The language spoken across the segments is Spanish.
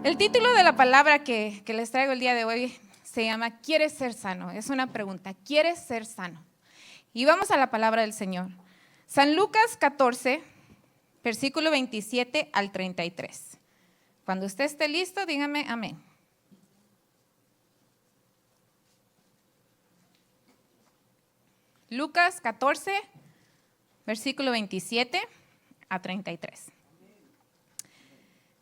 El título de la palabra que les traigo el día de hoy se llama ¿Quieres ser sano? Es una pregunta, ¿quieres ser sano? Y vamos a la palabra del Señor. San Lucas 14, versículo 27 al 33. Cuando usted esté listo, dígame amén. Lucas 14, versículo 27 a 33.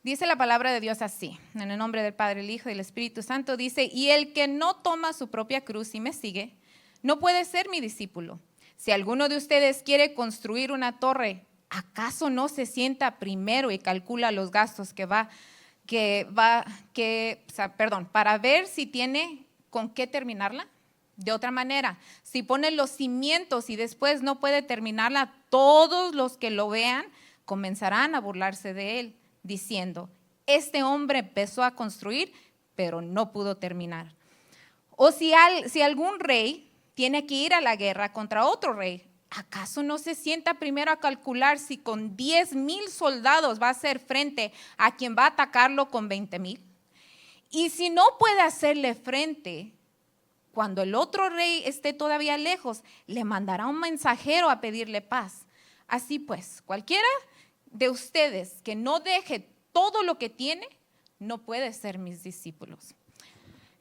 Dice la palabra de Dios así, en el nombre del Padre, el Hijo y el Espíritu Santo, dice: y el que no toma su propia cruz y me sigue, no puede ser mi discípulo. Si alguno de ustedes quiere construir una torre, ¿acaso no se sienta primero y calcula los gastos para ver si tiene con qué terminarla? De otra manera, si pone los cimientos y después no puede terminarla, todos los que lo vean comenzarán a burlarse de él, diciendo: este hombre empezó a construir, pero no pudo terminar. O si algún rey tiene que ir a la guerra contra otro rey, ¿acaso no se sienta primero a calcular si con 10,000 soldados va a hacer frente a quien va a atacarlo con 20,000? Y si no puede hacerle frente, cuando el otro rey esté todavía lejos, le mandará un mensajero a pedirle paz. Así pues, cualquiera de ustedes que no deje todo lo que tiene, no puede ser mis discípulos.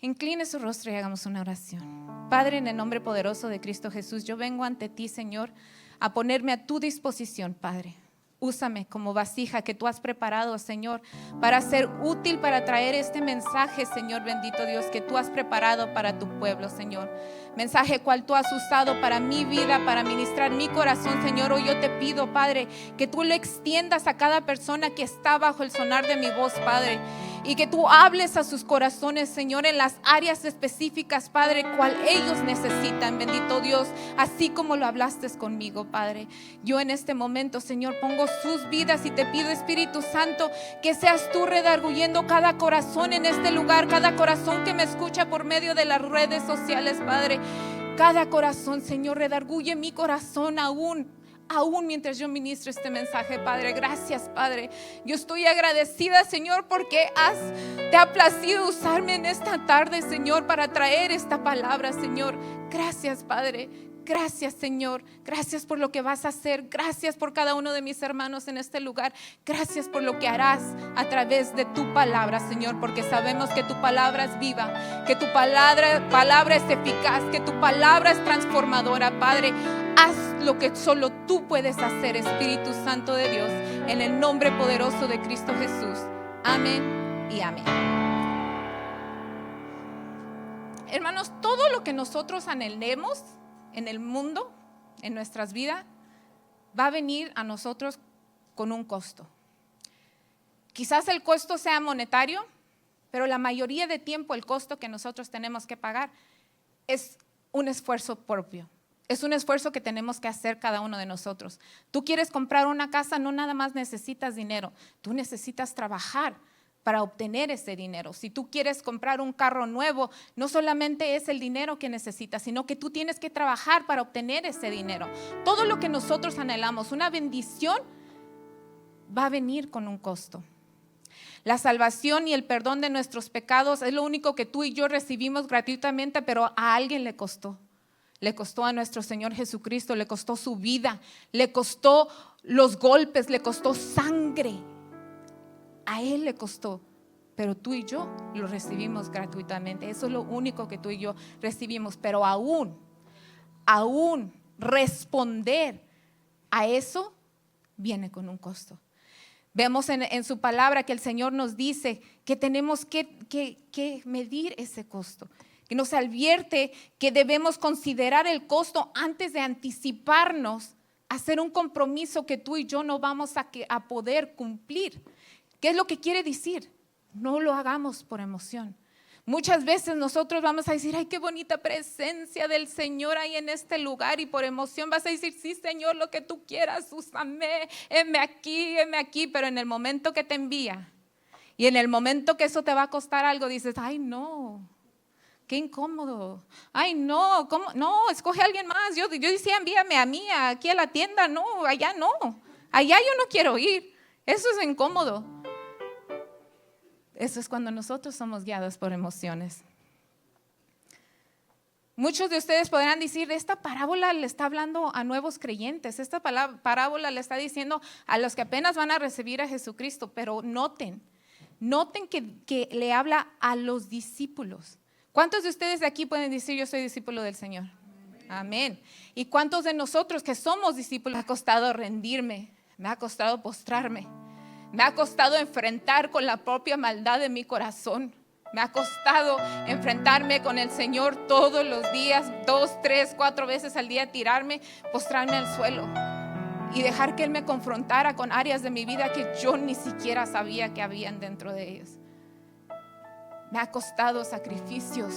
Incline su rostro y hagamos una oración. Padre, en el nombre poderoso de Cristo Jesús, yo vengo ante ti, Señor, a ponerme a tu disposición, Padre. Úsame como vasija que tú has preparado, Señor, para ser útil, para traer este mensaje, Señor bendito Dios, que tú has preparado para tu pueblo, Señor. Mensaje cual tú has usado para mi vida, para ministrar mi corazón, Señor. Hoy yo te pido, Padre, que tú lo extiendas a cada persona que está bajo el sonar de mi voz, Padre. Y que tú hables a sus corazones, Señor, en las áreas específicas, Padre, cual ellos necesitan, bendito Dios, así como lo hablaste conmigo, Padre. Yo en este momento, Señor, pongo sus vidas y te pido, Espíritu Santo, que seas tú redarguyendo cada corazón en este lugar, cada corazón que me escucha por medio de las redes sociales, Padre. Cada corazón, Señor, redarguye mi corazón aún mientras yo ministro este mensaje, Padre. Gracias, Padre. Yo estoy agradecida, Señor, porque te ha placido usarme en esta tarde, Señor, para traer esta palabra, Señor. Gracias, Padre. Gracias, Señor. Gracias por lo que vas a hacer. Gracias por cada uno de mis hermanos en este lugar. Gracias por lo que harás a través de tu palabra, Señor, porque sabemos que tu palabra es viva, que tu palabra es eficaz, que tu palabra es transformadora, Padre. Haz lo que solo tú puedes hacer, Espíritu Santo de Dios, en el nombre poderoso de Cristo Jesús. Amén y amén. Hermanos, todo lo que nosotros anhelemos en el mundo, en nuestras vidas, va a venir a nosotros con un costo. Quizás el costo sea monetario, pero la mayoría de tiempo el costo que nosotros tenemos que pagar es un esfuerzo propio. Es un esfuerzo que tenemos que hacer cada uno de nosotros. Tú quieres comprar una casa, no nada más necesitas dinero, tú necesitas trabajar para obtener ese dinero. Si tú quieres comprar un carro nuevo, no solamente es el dinero que necesitas, sino que tú tienes que trabajar para obtener ese dinero. Todo lo que nosotros anhelamos, una bendición, va a venir con un costo. La salvación y el perdón de nuestros pecados es lo único que tú y yo recibimos gratuitamente, pero a alguien le costó. Le costó a nuestro Señor Jesucristo, le costó su vida, le costó los golpes, le costó sangre. A Él le costó, pero tú y yo lo recibimos gratuitamente. Eso es lo único que tú y yo recibimos, pero aún responder a eso viene con un costo. Vemos en su palabra que el Señor nos dice que tenemos que medir ese costo, que nos advierte que debemos considerar el costo antes de anticiparnos a hacer un compromiso que tú y yo no vamos a poder cumplir. ¿Qué es lo que quiere decir? No lo hagamos por emoción. Muchas veces nosotros vamos a decir: ay, qué bonita presencia del Señor ahí en este lugar, y por emoción vas a decir: sí, Señor, lo que tú quieras, úsame, heme aquí, pero en el momento que te envía y en el momento que eso te va a costar algo, dices: ay, no, qué incómodo, ay, no, ¿cómo? No, escoge a alguien más. Yo decía: envíame a mí, aquí a la tienda. No, allá yo no quiero ir, eso es incómodo. Eso es cuando nosotros somos guiados por emociones. Muchos de ustedes podrán decir, esta parábola le está hablando a nuevos creyentes, esta parábola le está diciendo a los que apenas van a recibir a Jesucristo, pero noten que le habla a los discípulos. ¿Cuántos de ustedes de aquí pueden decir, yo soy discípulo del Señor? Amén. ¿Y cuántos de nosotros que somos discípulos, me ha costado rendirme, me ha costado postrarme, me ha costado enfrentar con la propia maldad de mi corazón? Me ha costado enfrentarme con el Señor todos los días, 2, 3, 4 veces al día, tirarme, postrarme al suelo y dejar que Él me confrontara con áreas de mi vida que yo ni siquiera sabía que habían dentro de ellos. Me ha costado sacrificios,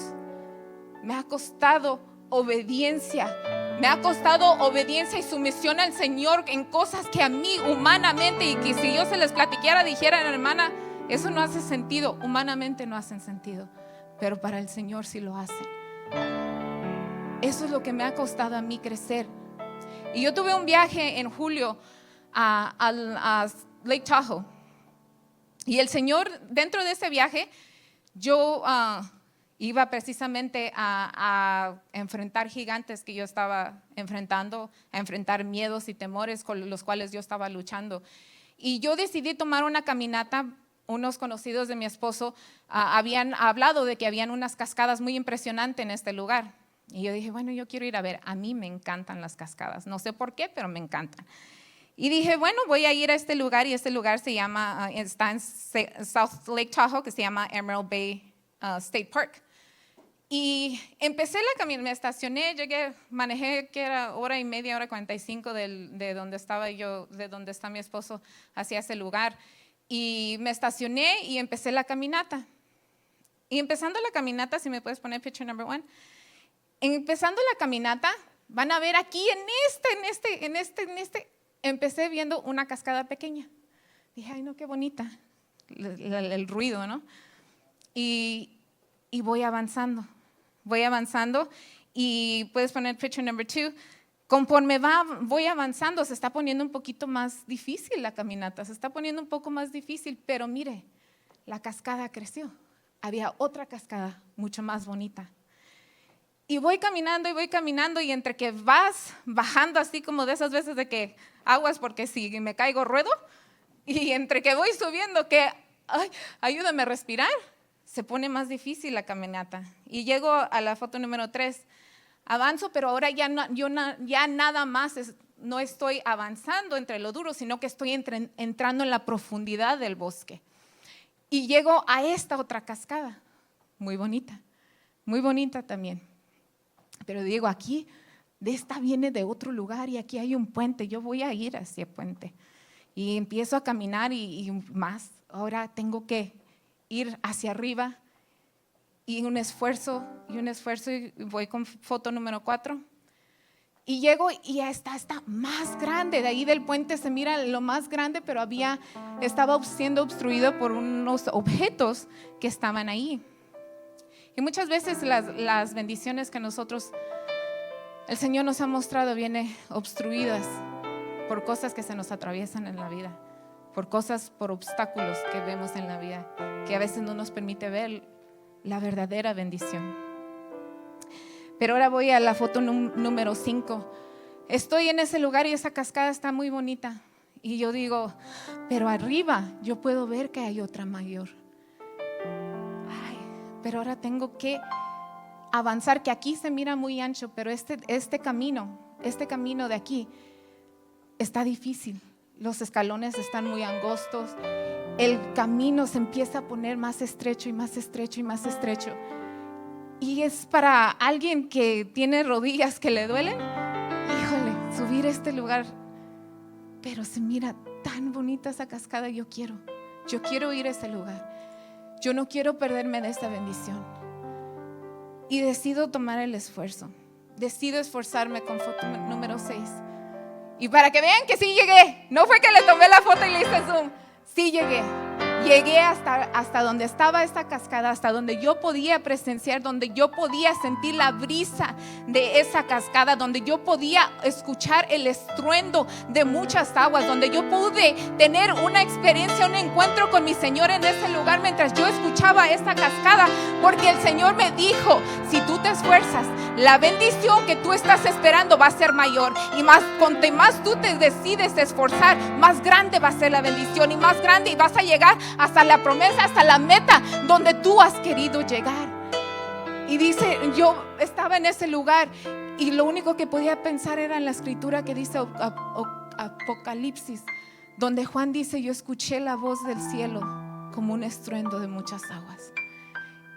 me ha costado obediencia, me ha costado obediencia y sumisión al Señor en cosas que a mí humanamente, y que si yo se les platicara, dijeran, hermana, eso no hace sentido, humanamente no hacen sentido, pero para el Señor sí lo hacen. Eso es lo que me ha costado a mí crecer. Y yo tuve un viaje en julio a Lake Tahoe, y el Señor, dentro de ese viaje, yo iba precisamente a enfrentar gigantes que yo estaba enfrentando, a enfrentar miedos y temores con los cuales yo estaba luchando. Y yo decidí tomar una caminata. Unos conocidos de mi esposo habían hablado de que habían unas cascadas muy impresionantes en este lugar. Y yo dije, bueno, yo quiero ir a ver. A mí me encantan las cascadas. No sé por qué, pero me encantan. Y dije, bueno, voy a ir a este lugar. Y este lugar se llama, está en South Lake Tahoe, que se llama Emerald Bay State Park. Y empecé la caminata, me estacioné, llegué, manejé, que era hora y media, hora 45 de donde estaba yo, de donde está mi esposo, hacia ese lugar. Y me estacioné y empecé la caminata. Y empezando la caminata, si me puedes poner picture number 1. Empezando la caminata, van a ver aquí en este, empecé viendo una cascada pequeña. Dije, ay no, qué bonita, el ruido, ¿no? Y voy avanzando y puedes poner picture number 2. Conforme voy avanzando, se está poniendo un poquito más difícil la caminata, se está poniendo un poco más difícil, pero mire, la cascada creció. Había otra cascada mucho más bonita. Y voy caminando y entre que vas bajando así como de esas veces de que aguas porque si me caigo ruedo, y entre que voy subiendo que ay, ayúdame a respirar, se pone más difícil la caminata. Y llego a la foto número 3. Avanzo, pero ahora ya nada más no estoy avanzando entre lo duro, sino que estoy entrando en la profundidad del bosque. Y llego a esta otra cascada, muy bonita también. Pero digo, aquí, de esta viene de otro lugar y aquí hay un puente, yo voy a ir hacia el puente. Y empiezo a caminar y más, ahora tengo que ir hacia arriba. Y un esfuerzo, y voy con foto número 4. Y llego y ya está más grande. De ahí del puente se mira lo más grande, pero estaba siendo obstruido por unos objetos que estaban ahí. Y muchas veces las bendiciones que el Señor nos ha mostrado, vienen obstruidas por cosas que se nos atraviesan en la vida, por obstáculos que vemos en la vida, que a veces no nos permite ver la verdadera bendición. Pero ahora voy a la foto número 5. Estoy en ese lugar y esa cascada está muy bonita. Y yo digo, pero arriba yo puedo ver que hay otra mayor. Ay, pero ahora tengo que avanzar, que aquí se mira muy ancho, pero este camino de aquí está difícil. Los escalones están muy angostos. El camino se empieza a poner más estrecho y más estrecho y más estrecho. Y es para alguien que tiene rodillas que le duelen, híjole, subir este lugar. Pero se mira tan bonita esa cascada. Yo quiero ir a ese lugar. Yo no quiero perderme de esta bendición. Y decido tomar el esfuerzo. Decido esforzarme con foto número 6. Y para que vean que sí llegué, no fue que le tomé la foto y le hice zoom. Sí llegué. llegué hasta donde estaba esta cascada, hasta donde yo podía presenciar, donde yo podía sentir la brisa de esa cascada, donde yo podía escuchar el estruendo de muchas aguas, donde yo pude tener una experiencia, un encuentro con mi Señor en ese lugar mientras yo escuchaba esta cascada, porque el Señor me dijo: si tú te esfuerzas, la bendición que tú estás esperando va a ser mayor, y cuanto más tú te decides esforzar, más grande va a ser la bendición, y más grande, y vas a llegar hasta la promesa, hasta la meta donde tú has querido llegar. Y dice, yo estaba en ese lugar y lo único que podía pensar era en la escritura que dice Apocalipsis, donde Juan dice: yo escuché la voz del cielo como un estruendo de muchas aguas.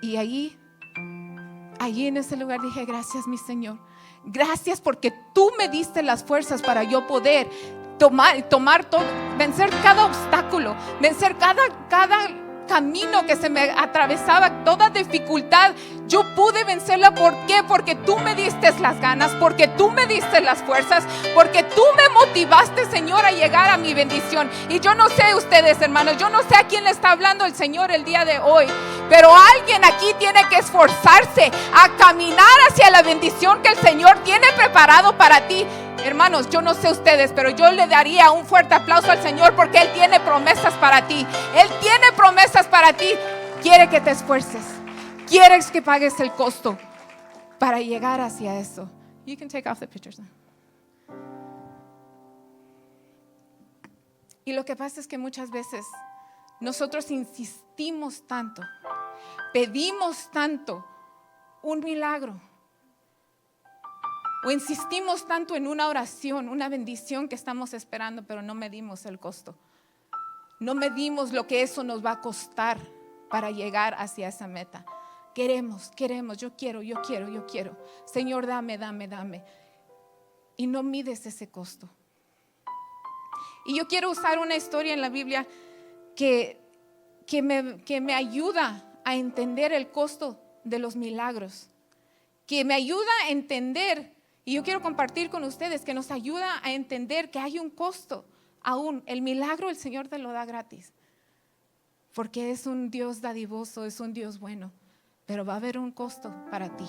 Y allí en ese lugar dije: gracias, mi Señor, gracias, porque tú me diste las fuerzas para yo poder tomar todo, vencer cada obstáculo, vencer cada camino que se me atravesaba, toda dificultad. Yo pude vencerla. ¿Por qué? Porque tú me diste las ganas, porque tú me diste las fuerzas, porque tú me motivaste, Señor, a llegar a mi bendición. Y yo no sé ustedes, hermanos, yo no sé a quién le está hablando el Señor el día de hoy, pero alguien aquí tiene que esforzarse a caminar hacia la bendición que el Señor tiene preparado para ti. Hermanos, yo no sé ustedes, pero yo le daría un fuerte aplauso al Señor, porque Él tiene promesas para ti. Él tiene promesas para ti. Quiere que te esfuerces, quieres que pagues el costo para llegar hacia eso. You can take off the pictures now. Y lo que pasa es que muchas veces nosotros insistimos tanto, pedimos tanto un milagro, o insistimos tanto en una oración, una bendición que estamos esperando, pero no medimos el costo. No medimos lo que eso nos va a costar para llegar hacia esa meta. Queremos, yo quiero. Señor, dame. Y no mides ese costo. Y yo quiero usar una historia en la Biblia que me ayuda a entender el costo de los milagros, que me ayuda a entender. Y yo quiero compartir con ustedes que nos ayuda a entender que hay un costo. Aún el milagro el Señor te lo da gratis, porque es un Dios dadivoso, es un Dios bueno, pero va a haber un costo para ti.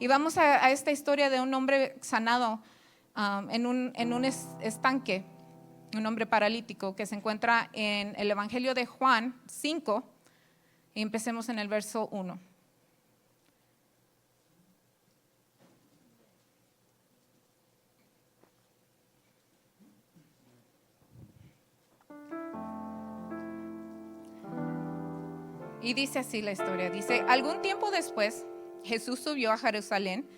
Y vamos a esta historia de un hombre sanado en un estanque, un hombre paralítico que se encuentra en el Evangelio de Juan 5, y empecemos en el verso 1. Y dice así la historia, dice: algún tiempo después Jesús subió a Jerusalén,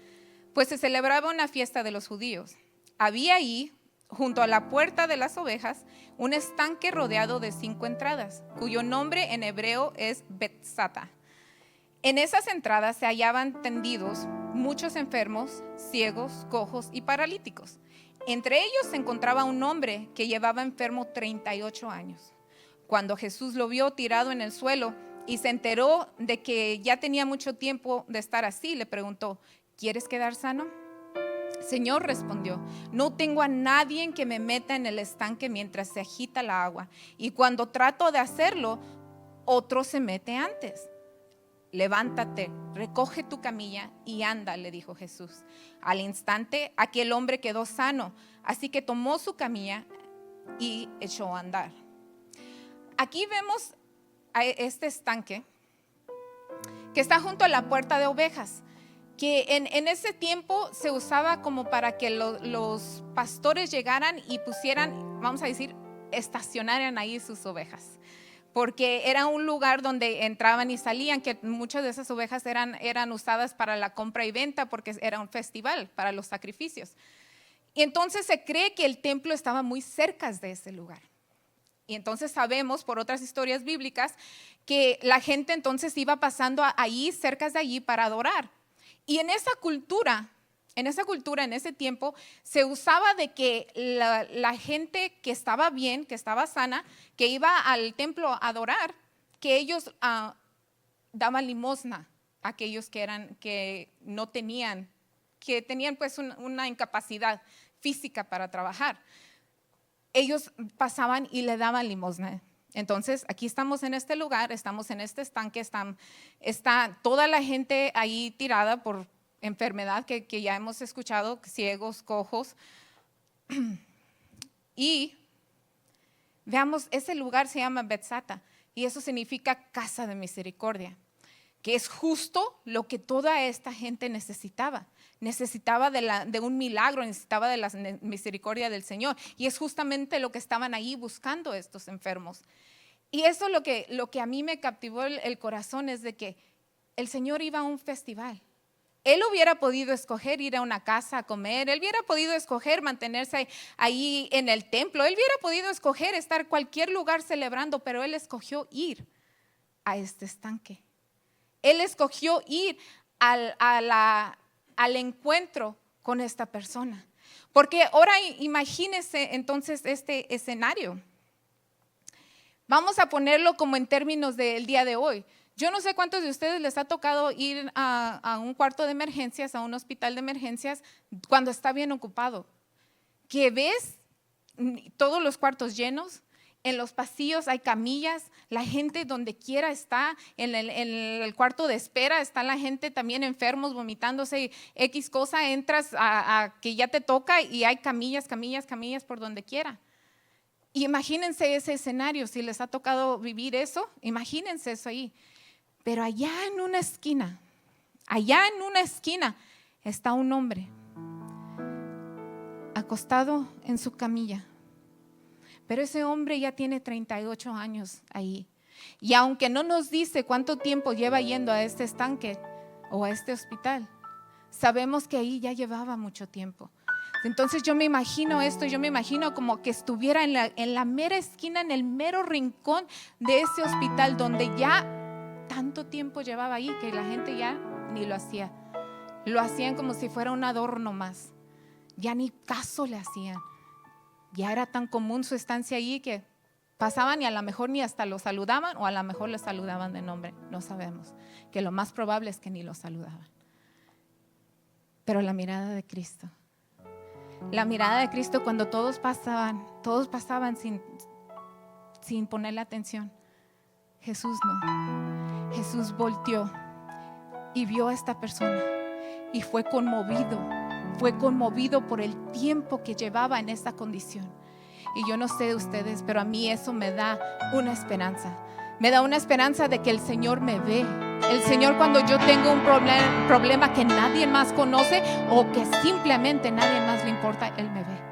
pues se celebraba una fiesta de los judíos. Había ahí, junto a la puerta de las ovejas, un estanque rodeado de 5 entradas, cuyo nombre en hebreo es Betzata. En esas entradas se hallaban tendidos muchos enfermos, ciegos, cojos y paralíticos. Entre ellos se encontraba un hombre que llevaba enfermo 38 años. Cuando Jesús lo vio tirado en el suelo y se enteró de que ya tenía mucho tiempo de estar así, le preguntó: ¿quieres quedar sano? Señor, respondió, no tengo a nadie que me meta en el estanque mientras se agita la agua, y cuando trato de hacerlo, otro se mete antes. Levántate, recoge tu camilla y anda, le dijo Jesús. Al instante aquel hombre quedó sano, así que tomó su camilla y echó a andar. Aquí vemos a este estanque que está junto a la puerta de ovejas, que en ese tiempo se usaba como para que los pastores llegaran y pusieran, vamos a decir, estacionaran ahí sus ovejas, porque era un lugar donde entraban y salían, que muchas de esas ovejas eran usadas para la compra y venta, porque era un festival para los sacrificios. Y entonces se cree que el templo estaba muy cerca de ese lugar. Y entonces sabemos por otras historias bíblicas que la gente entonces iba pasando ahí, cerca de allí, para adorar. Y en esa cultura, en ese tiempo, se usaba de que la gente que estaba bien, que estaba sana, que iba al templo a adorar, que ellos daban limosna a aquellos que no tenían, que tenían pues una incapacidad física para trabajar. Ellos pasaban y le daban limosna. Entonces, aquí estamos en este lugar, estamos en este estanque, está toda la gente ahí tirada por enfermedad que ya hemos escuchado, ciegos, cojos. Y veamos, ese lugar se llama Betzata y eso significa casa de misericordia, que es justo lo que toda esta gente necesitaba. Necesitaba de un milagro, necesitaba de la misericordia del Señor. Y es justamente lo que estaban ahí buscando estos enfermos. Y eso lo que a mí me captivó el corazón es de que el Señor iba a un festival. Él hubiera podido escoger ir a una casa a comer, él hubiera podido escoger mantenerse ahí en el templo, él hubiera podido escoger estar en cualquier lugar celebrando, pero él escogió ir a este estanque. Él escogió ir al encuentro con esta persona. Porque ahora imagínense entonces este escenario. Vamos a ponerlo como en términos del día de hoy. Yo no sé cuántos de ustedes les ha tocado ir a un cuarto de emergencias, a un hospital de emergencias, cuando está bien ocupado. Que ves todos los cuartos llenos, en los pasillos hay camillas, la gente donde quiera está, en el cuarto de espera está la gente también enfermos, vomitándose, X cosa, entras a que ya te toca y hay camillas por donde quiera. Y imagínense ese escenario, si les ha tocado vivir eso, imagínense eso ahí. Pero allá en una esquina está un hombre acostado en su camilla. Pero ese hombre ya tiene 38 años ahí. Y aunque no nos dice cuánto tiempo lleva yendo a este estanque o a este hospital, sabemos que ahí ya llevaba mucho tiempo. Entonces yo me imagino esto, yo me imagino como que estuviera en la mera esquina, en el mero rincón de ese hospital donde ya tanto tiempo llevaba ahí que la gente ya ni lo hacía. Lo hacían como si fuera un adorno más. Ya ni caso le hacían. Ya era tan común su estancia ahí que pasaban y a lo mejor ni hasta lo saludaban o a lo mejor le saludaban de nombre. No sabemos. Que lo más probable es que ni lo saludaban. Pero la mirada de Cristo. La mirada de Cristo cuando todos pasaban sin ponerle atención. Jesús no. Jesús volteó y vio a esta persona y fue conmovido por el tiempo que llevaba en esa condición. Y yo no sé de ustedes, pero a mí eso me da una esperanza. Me da una esperanza de que el Señor me ve. El Señor, cuando yo tengo un problema que nadie más conoce o que simplemente nadie más le importa, Él me ve.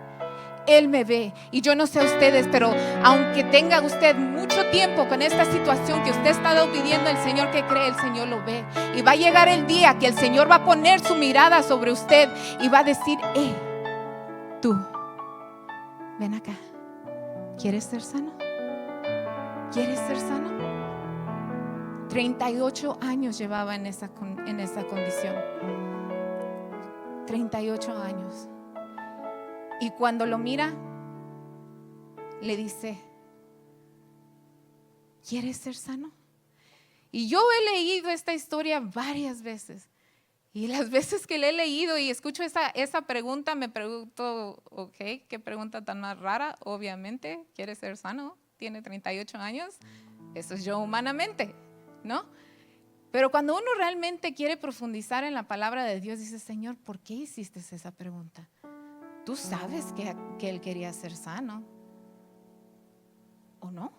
Él me ve. Y yo no sé a ustedes, pero aunque tenga usted mucho tiempo con esta situación que usted ha estado pidiendo al Señor, que cree, el Señor lo ve. Y va a llegar el día que el Señor va a poner su mirada sobre usted y va a decir: tú, ven acá. ¿Quieres ser sano? ¿Quieres ser sano? 38 años llevaba en esa condición. 38 años. Y cuando lo mira, le dice: ¿quieres ser sano? Y yo he leído esta historia varias veces. Y las veces que le he leído y escucho esa pregunta, me pregunto: ok, ¿qué pregunta tan más rara? Obviamente, ¿quiere ser sano? Tiene 38 años. Eso es yo humanamente, ¿no? Pero cuando uno realmente quiere profundizar en la palabra de Dios, dice: Señor, ¿por qué hiciste esa pregunta? Tú sabes que él quería ser sano, ¿o no?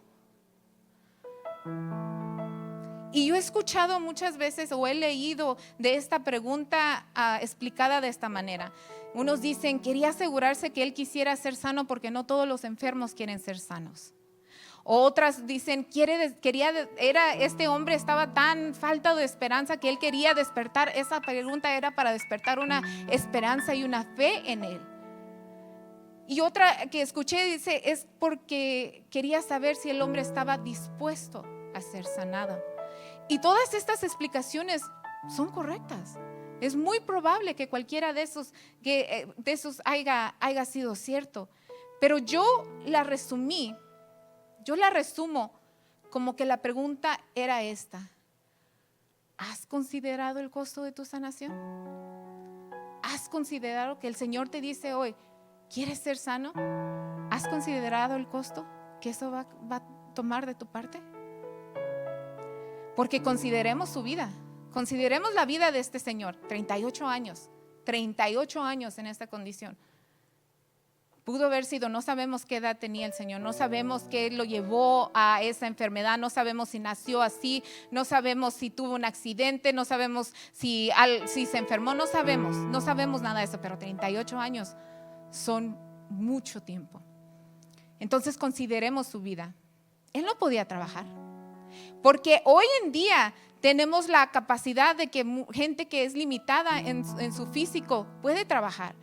Y yo he escuchado muchas veces o he leído de esta pregunta explicada de esta manera. Unos dicen: quería asegurarse que él quisiera ser sano porque no todos los enfermos quieren ser sanos. Otras dicen: este hombre estaba tan falta de esperanza que él quería despertar. Esa pregunta era para despertar una esperanza y una fe en él. Y otra que escuché dice: es porque quería saber si el hombre estaba dispuesto a ser sanado. Y todas estas explicaciones son correctas. Es muy probable que cualquiera de esos haya sido cierto. Pero yo la resumo como que la pregunta era esta: ¿has considerado el costo de tu sanación? ¿Has considerado que el Señor te dice hoy: ¿quieres ser sano? ¿Has considerado el costo que eso va tomar de tu parte? Porque consideremos su vida, consideremos la vida de este señor, 38 años en esta condición. Pudo haber sido, no sabemos qué edad tenía el Señor, no sabemos qué lo llevó a esa enfermedad, no sabemos si nació así, no sabemos si tuvo un accidente, no sabemos si se enfermó, no sabemos nada de eso, pero 38 años son mucho tiempo. Entonces consideremos su vida. Él no podía trabajar, porque hoy en día tenemos la capacidad de que gente que es limitada en su físico puede trabajar.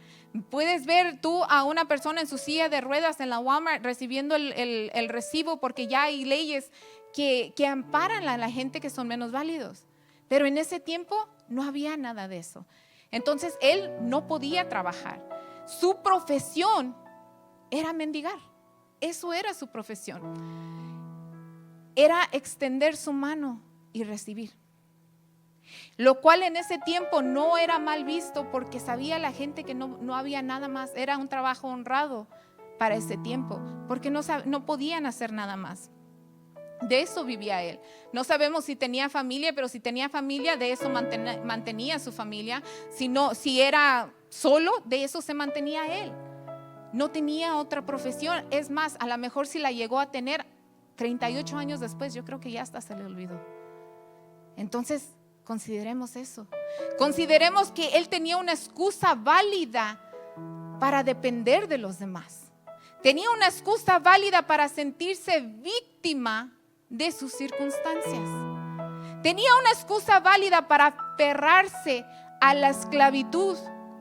Puedes ver tú a una persona en su silla de ruedas en la Walmart recibiendo el recibo, porque ya hay leyes que amparan a la gente que son menos válidos. Pero en ese tiempo no había nada de eso. Entonces él no podía trabajar. Su profesión era mendigar. Eso era su profesión. Era extender su mano y recibir. Lo cual en ese tiempo no era mal visto, porque sabía la gente que no había nada más. Era un trabajo honrado para ese tiempo, porque no podían hacer nada más. De eso vivía él. No sabemos si tenía familia, pero si tenía familia, de eso mantenía su familia. Si era solo, de eso se mantenía él. No tenía otra profesión. Es más, a lo mejor si la llegó a tener 38 años después, yo creo que ya hasta se le olvidó. Entonces, consideremos eso. Consideremos que él tenía una excusa válida para depender de los demás. Tenía una excusa válida para sentirse víctima de sus circunstancias. Tenía una excusa válida para aferrarse a la esclavitud,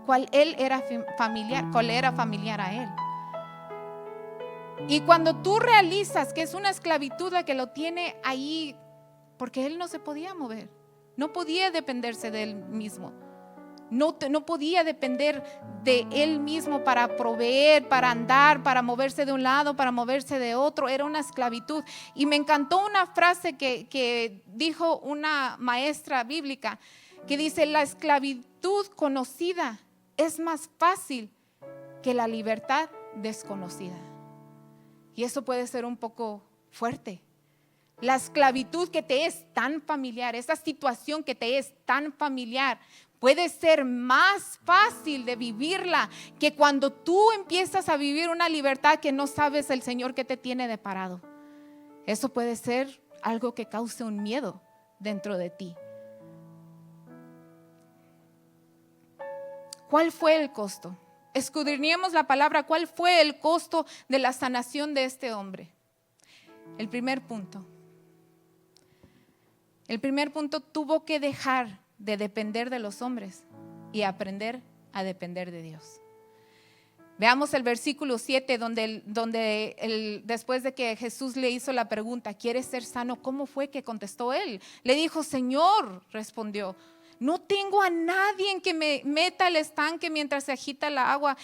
cual era familiar a él. Y cuando tú realizas que es una esclavitud la que lo tiene ahí, porque él no se podía mover. No podía dependerse de él mismo. No podía depender de él mismo para proveer, para andar, para moverse de un lado, para moverse de otro. Era una esclavitud. Y me encantó una frase que dijo una maestra bíblica, que dice: la esclavitud conocida es más fácil que la libertad desconocida. Y eso puede ser un poco fuerte. La esclavitud que te es tan familiar, esa situación que te es tan familiar, puede ser más fácil de vivirla que cuando tú empiezas a vivir una libertad que no sabes el Señor que te tiene deparado. Eso puede ser algo que cause un miedo dentro de ti. ¿Cuál fue el costo? Escudriñemos la palabra. ¿Cuál fue el costo de la sanación de este hombre? El primer punto, tuvo que dejar de depender de los hombres y aprender a depender de Dios. Veamos el versículo 7, donde después de que Jesús le hizo la pregunta: ¿quieres ser sano? ¿Cómo fue que contestó él? Le dijo: Señor, respondió, no tengo a nadie en que me meta al estanque mientras se agita el agua,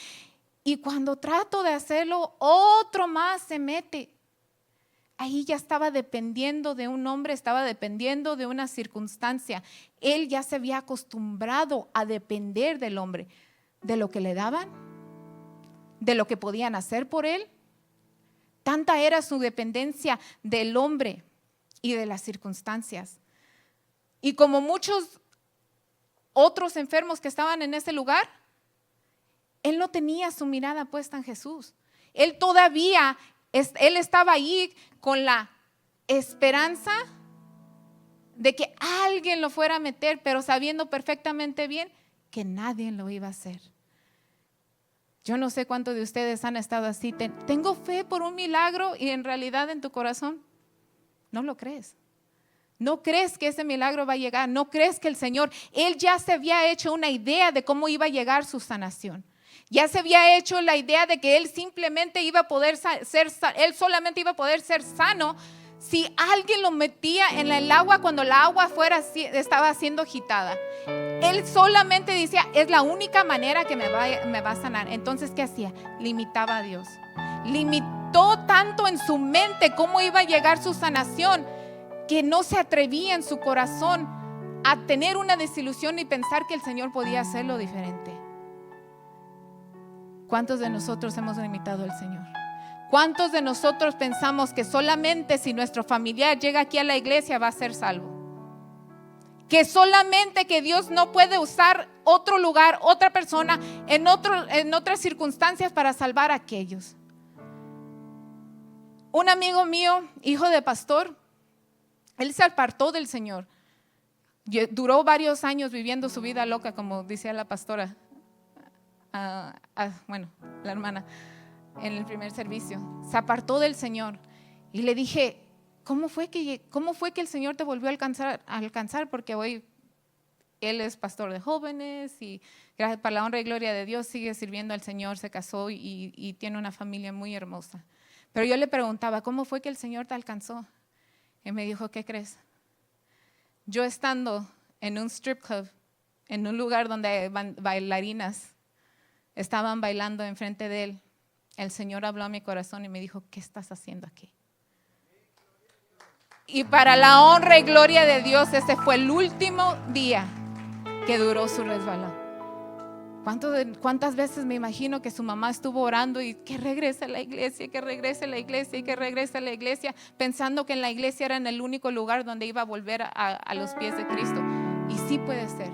y cuando trato de hacerlo, otro más se mete. Ahí ya estaba dependiendo de un hombre, estaba dependiendo de una circunstancia. Él ya se había acostumbrado a depender del hombre, de lo que le daban, de lo que podían hacer por él. Tanta era su dependencia del hombre y de las circunstancias. Y como muchos otros enfermos que estaban en ese lugar, él no tenía su mirada puesta en Jesús. Él estaba ahí con la esperanza de que alguien lo fuera a meter, pero sabiendo perfectamente bien que nadie lo iba a hacer. Yo no sé cuántos de ustedes han estado así. Tengo fe por un milagro, y en realidad en tu corazón no lo crees. No crees que ese milagro va a llegar. No crees que el Señor, Él ya se había hecho una idea de cómo iba a llegar su sanación. Ya se había hecho la idea de que él simplemente iba a poder solamente iba a poder ser sano si alguien lo metía en el agua cuando el agua estaba siendo agitada. Él solamente decía: es la única manera que me va a sanar. Entonces, ¿qué hacía? Limitaba a Dios. Limitó tanto en su mente cómo iba a llegar su sanación, que no se atrevía en su corazón a tener una desilusión y pensar que el Señor podía hacerlo diferente. ¿Cuántos de nosotros hemos limitado al Señor? ¿Cuántos de nosotros pensamos que solamente si nuestro familiar llega aquí a la iglesia va a ser salvo? Que solamente que Dios no puede usar otro lugar, otra persona, en otras circunstancias para salvar a aquellos. Un amigo mío, hijo de pastor, él se apartó del Señor. Duró varios años viviendo su vida loca, como decía la pastora, bueno, la hermana, en el primer servicio. Se apartó del Señor. Y le dije, ¿cómo fue que el Señor te volvió a alcanzar? Porque hoy él es pastor de jóvenes y gracias para la honra y gloria de Dios sigue sirviendo al Señor, se casó y tiene una familia muy hermosa. Pero yo le preguntaba, ¿cómo fue que el Señor te alcanzó? Y me dijo, ¿qué crees? Yo estando en un strip club, en un lugar donde bailarinas estaban bailando enfrente de él, el Señor habló a mi corazón y me dijo, ¿qué estás haciendo aquí? Y para la honra y gloria de Dios, ese fue el último día que duró su resbalón. ¿Cuántas veces me imagino que su mamá estuvo orando y que regrese a la iglesia, que regrese a la iglesia y que regrese a la iglesia, pensando que en la iglesia era en el único lugar donde iba a volver a los pies de Cristo? Y sí puede ser,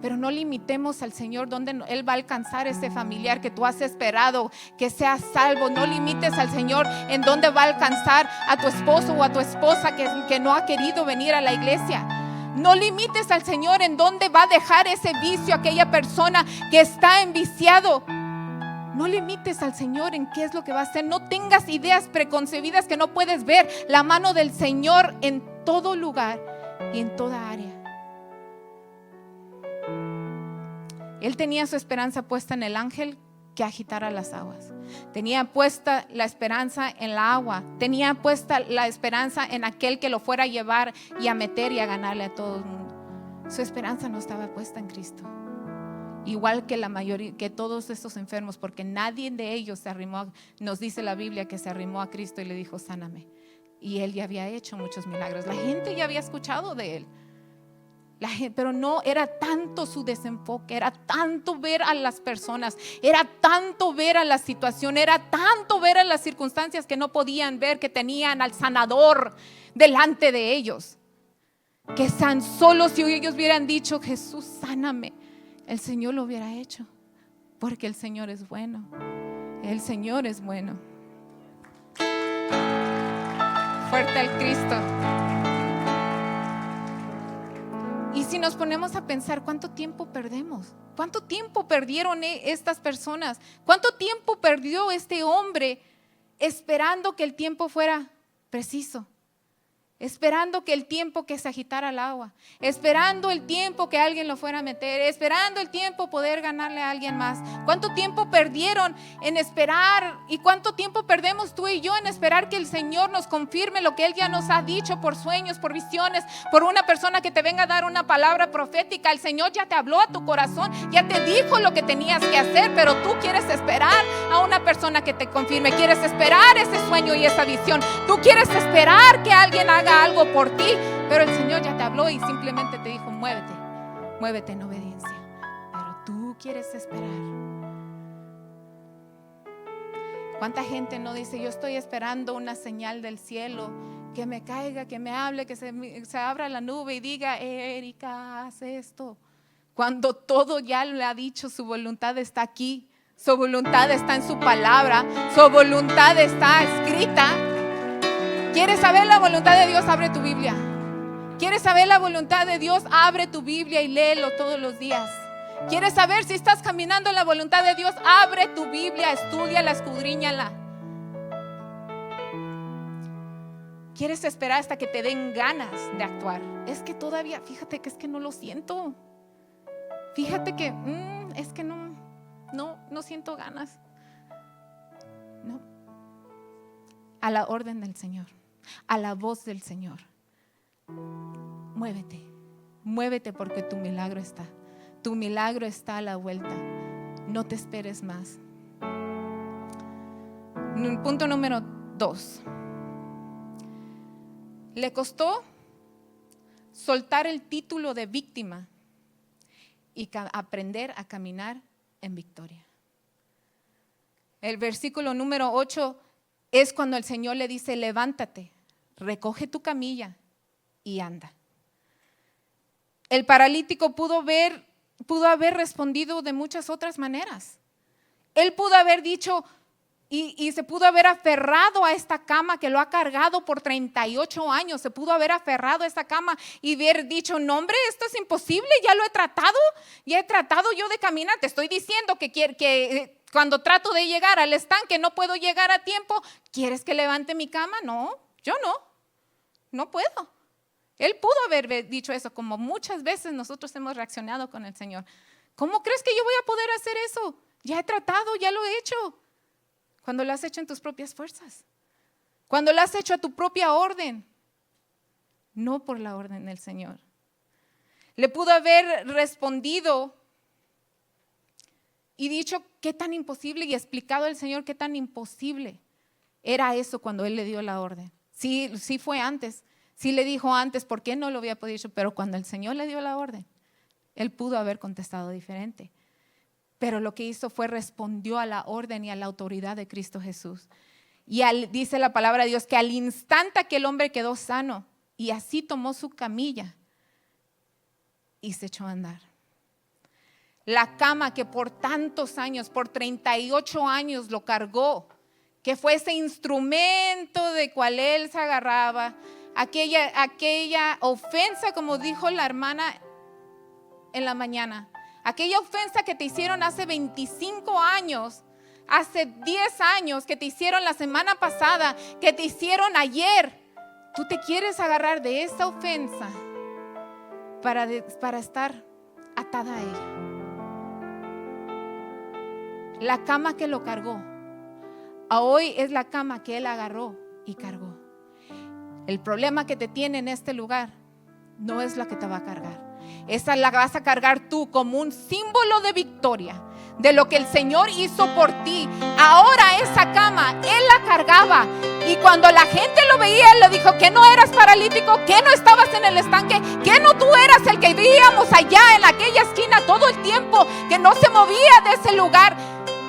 pero no limitemos al Señor donde Él va a alcanzar ese familiar que tú has esperado que sea salvo. No limites al Señor en donde va a alcanzar a tu esposo o a tu esposa que no ha querido venir a la iglesia. No limites al Señor en dónde va a dejar ese vicio aquella persona que está enviciado. No limites al Señor en qué es lo que va a hacer. No tengas ideas preconcebidas que no puedes ver la mano del Señor en todo lugar y en toda área. Él tenía su esperanza puesta en el ángel que agitara las aguas. Tenía puesta la esperanza en la agua. Tenía puesta la esperanza en aquel que lo fuera a llevar y a meter y a ganarle a todo el mundo. Su esperanza no estaba puesta en Cristo. Igual que la mayoría, que todos estos enfermos, porque nadie de ellos se arrimó, nos dice la Biblia que se arrimó a Cristo y le dijo, sáname. Y Él ya había hecho muchos milagros. La gente ya había escuchado de Él. Pero no era tanto su desenfoque, era tanto ver a las personas, era tanto ver a la situación, era tanto ver a las circunstancias que no podían ver, que tenían al sanador delante de ellos, que tan solo si ellos hubieran dicho, Jesús, sáname, el Señor lo hubiera hecho, porque el Señor es bueno, el Señor es bueno. Fuerte al Cristo. Y si nos ponemos a pensar, ¿cuánto tiempo perdemos? ¿Cuánto tiempo perdieron estas personas? ¿Cuánto tiempo perdió este hombre esperando que el tiempo fuera preciso? Esperando que el tiempo que se agitara el agua, esperando el tiempo que alguien lo fuera a meter, esperando el tiempo poder ganarle a alguien más. ¿Cuánto tiempo perdieron en esperar? ¿Y cuánto tiempo perdemos tú y yo en esperar que el Señor nos confirme lo que Él ya nos ha dicho por sueños, por visiones, por una persona que te venga a dar una palabra profética? El Señor ya te habló a tu corazón, ya te dijo lo que tenías que hacer, pero tú quieres esperar a una persona que te confirme, quieres esperar ese sueño y esa visión, tú quieres esperar que alguien haga algo por ti, pero el Señor ya te habló y simplemente te dijo, muévete en obediencia, pero tú quieres esperar. ¿Cuánta gente no dice, yo estoy esperando una señal del cielo, que me caiga, que me hable, que se abra la nube y diga, Erika, haz esto? Cuando todo ya le ha dicho, su voluntad está aquí, su voluntad está en su palabra, su voluntad está escrita. ¿Quieres saber la voluntad de Dios? Abre tu Biblia. ¿Quieres saber la voluntad de Dios? Abre tu Biblia y léelo todos los días. ¿Quieres saber si estás caminando en la voluntad de Dios? Abre tu Biblia, estúdiala, escudriñala. ¿Quieres esperar hasta que te den ganas de actuar? Es que todavía, fíjate que es que no lo siento. Fíjate que es que no siento ganas. No. A la orden del Señor, a la voz del Señor. Muévete porque tu milagro está a la vuelta. No te esperes más. Punto número 2. Le costó soltar el título de víctima y aprender a caminar en victoria. El versículo número 8 es cuando el Señor le dice: levántate, recoge tu camilla y anda. El paralítico pudo haber respondido de muchas otras maneras. Él pudo haber dicho y se pudo haber aferrado a esta cama que lo ha cargado por 38 años. Se pudo haber aferrado a esta cama y haber dicho: no, hombre, esto es imposible, ya lo he tratado, ya he tratado yo de caminar. Te estoy diciendo que cuando trato de llegar al estanque no puedo llegar a tiempo. ¿Quieres que levante mi cama? No, yo no puedo. Él pudo haber dicho eso, como muchas veces nosotros hemos reaccionado con el Señor. ¿Cómo crees que yo voy a poder hacer eso? Ya he tratado, ya lo he hecho. Cuando lo has hecho en tus propias fuerzas, cuando lo has hecho a tu propia orden, no por la orden del Señor. Le pudo haber respondido y dicho qué tan imposible, y explicado al Señor qué tan imposible era eso cuando Él le dio la orden. Sí fue antes. Sí le dijo antes, ¿por qué no lo había podido decir? Pero cuando el Señor le dio la orden, Él pudo haber contestado diferente. Pero lo que hizo fue respondió a la orden y a la autoridad de Cristo Jesús. Y dice la palabra de Dios que al instante aquel hombre quedó sano y así tomó su camilla y se echó a andar. La cama que por tantos años, por 38 años lo cargó, que fue ese instrumento de cual él se agarraba, aquella ofensa, como dijo la hermana en la mañana, aquella ofensa que te hicieron hace 25 años, hace 10 años, que te hicieron la semana pasada, que te hicieron ayer. Tú te quieres agarrar de esa ofensa para estar atada a ella. La cama que lo cargó, a hoy es la cama que él agarró y cargó. El problema que te tiene en este lugar no es la que te va a cargar. Esa la vas a cargar tú como un símbolo de victoria, de lo que el Señor hizo por ti. Ahora esa cama, Él la cargaba. Y cuando la gente lo veía, Él le dijo: que no eras paralítico, que no estabas en el estanque, que no tú eras el que veíamos allá en aquella esquina todo el tiempo, que no se movía de ese lugar.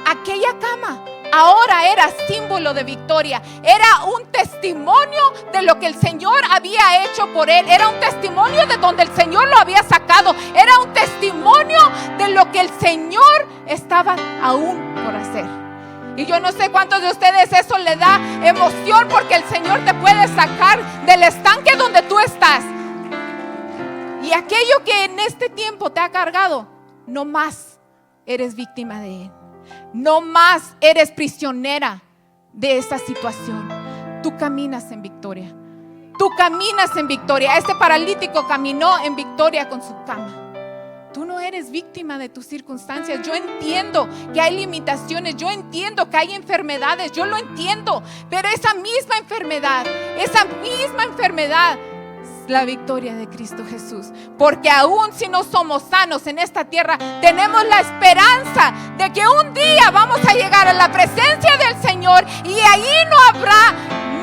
Aquella cama ahora era símbolo de victoria. Era un testimonio de lo que el Señor había hecho por él. Era un testimonio de donde el Señor lo había sacado. Era un testimonio de lo que el Señor estaba aún por hacer. Y yo no sé cuántos de ustedes eso le da emoción, porque el Señor te puede sacar del estanque donde tú estás. Y aquello que en este tiempo te ha cargado, no más eres víctima de él. No más eres prisionera de esa situación. Tú caminas en victoria. Tú caminas en victoria. Este paralítico caminó en victoria con su cama. Tú no eres víctima de tus circunstancias. Yo entiendo que hay limitaciones. Yo entiendo que hay enfermedades. Yo lo entiendo. Pero esa misma enfermedad es la victoria de Cristo Jesús. Porque aún si no somos sanos en esta tierra, tenemos la esperanza de que un día vamos a llegar a la presencia del Señor, y ahí no habrá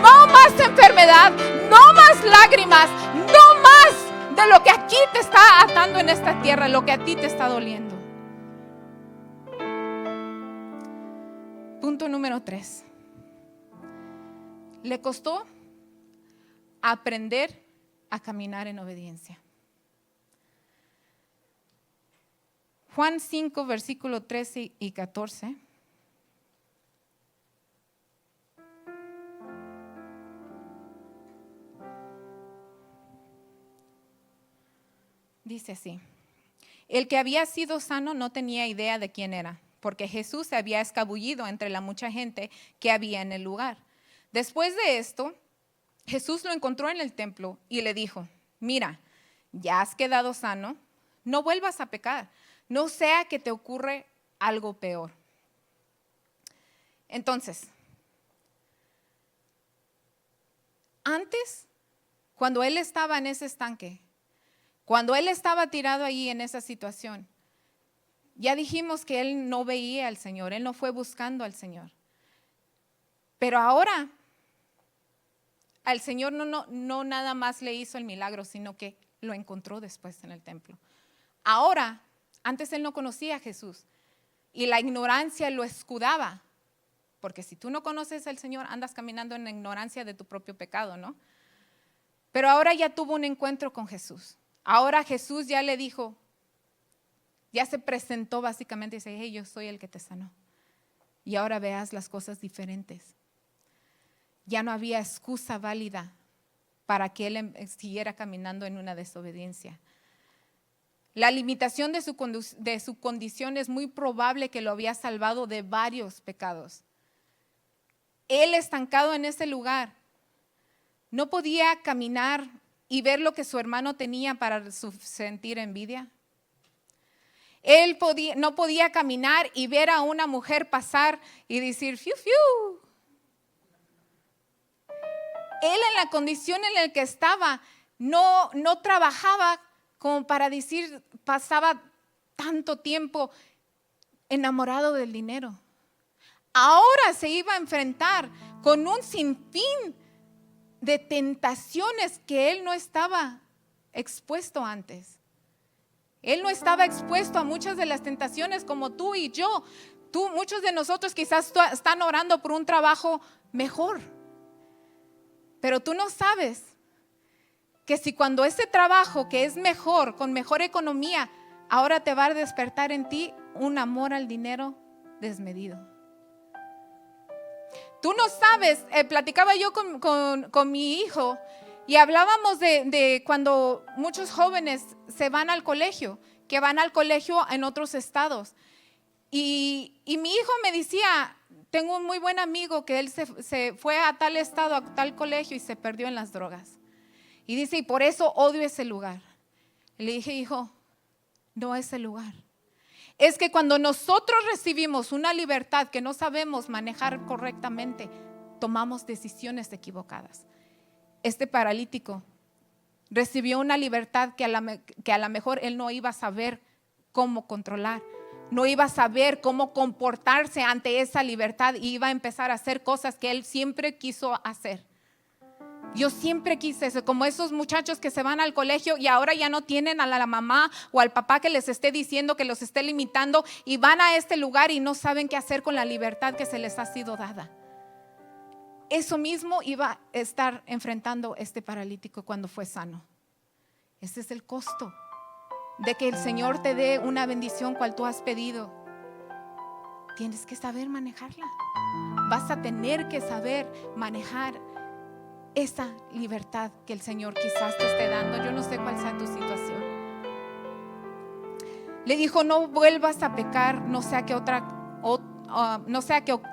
más enfermedad, no más lágrimas, no más de lo que aquí te está atando en esta tierra, lo que a ti te está doliendo. Punto número 3. Le costó aprender a caminar en obediencia. Juan 5, versículo 13 y 14. Dice así: el que había sido sano no tenía idea de quién era, porque Jesús se había escabullido entre la mucha gente que había en el lugar. Después de esto, Jesús lo encontró en el templo y le dijo: mira, ya has quedado sano, no vuelvas a pecar, no sea que te ocurra algo peor. Entonces, antes, cuando él estaba en ese estanque, cuando él estaba tirado ahí en esa situación, ya dijimos que él no veía al Señor, él no fue buscando al Señor. Pero ahora al Señor no nada más le hizo el milagro, sino que lo encontró después en el templo. Ahora, antes él no conocía a Jesús y la ignorancia lo escudaba, porque si tú no conoces al Señor, andas caminando en la ignorancia de tu propio pecado, ¿no? Pero ahora ya tuvo un encuentro con Jesús. Ahora Jesús ya le dijo, ya se presentó básicamente y dice, hey, yo soy el que te sanó. Y ahora veas las cosas diferentes. Ya no había excusa válida para que él siguiera caminando en una desobediencia. La limitación de su condición es muy probable que lo había salvado de varios pecados. Él estancado en ese lugar, no podía caminar y ver lo que su hermano tenía para sentir envidia. Él no podía caminar y ver a una mujer pasar y decir, fiu, fiu. Él en la condición en la que estaba, no trabajaba como para decir, pasaba tanto tiempo enamorado del dinero. Ahora se iba a enfrentar con un sinfín de tentaciones que él no estaba expuesto antes. Él no estaba expuesto a muchas de las tentaciones como tú y yo. Muchos de nosotros quizás están orando por un trabajo mejor. Pero tú no sabes que si cuando ese trabajo que es mejor, con mejor economía, ahora te va a despertar en ti un amor al dinero desmedido. Tú no sabes, platicaba yo con mi hijo y hablábamos de cuando muchos jóvenes se van al colegio, que van al colegio en otros estados. Y mi hijo me decía, tengo un muy buen amigo que él se fue a tal estado, a tal colegio y se perdió en las drogas. Y dice, y por eso odio ese lugar. Y le dije, hijo, no es el lugar. Es que cuando nosotros recibimos una libertad que no sabemos manejar correctamente, tomamos decisiones equivocadas. Este paralítico recibió una libertad que a lo mejor él no iba a saber cómo controlar. No iba a saber cómo comportarse ante esa libertad y iba a empezar a hacer cosas que él siempre quiso hacer. Yo siempre quise eso, como esos muchachos que se van al colegio y ahora ya no tienen a la mamá o al papá que les esté diciendo, que los esté limitando, y van a este lugar y no saben qué hacer con la libertad que se les ha sido dada. Eso mismo iba a estar enfrentando este paralítico cuando fue sano. Ese es el costo de que el Señor te dé una bendición cual tú has pedido. Tienes que saber manejarla. Vas a tener que saber manejar esa libertad que el Señor quizás te esté dando. Yo no sé cuál sea tu situación. Le dijo, no vuelvas a pecar, no sea que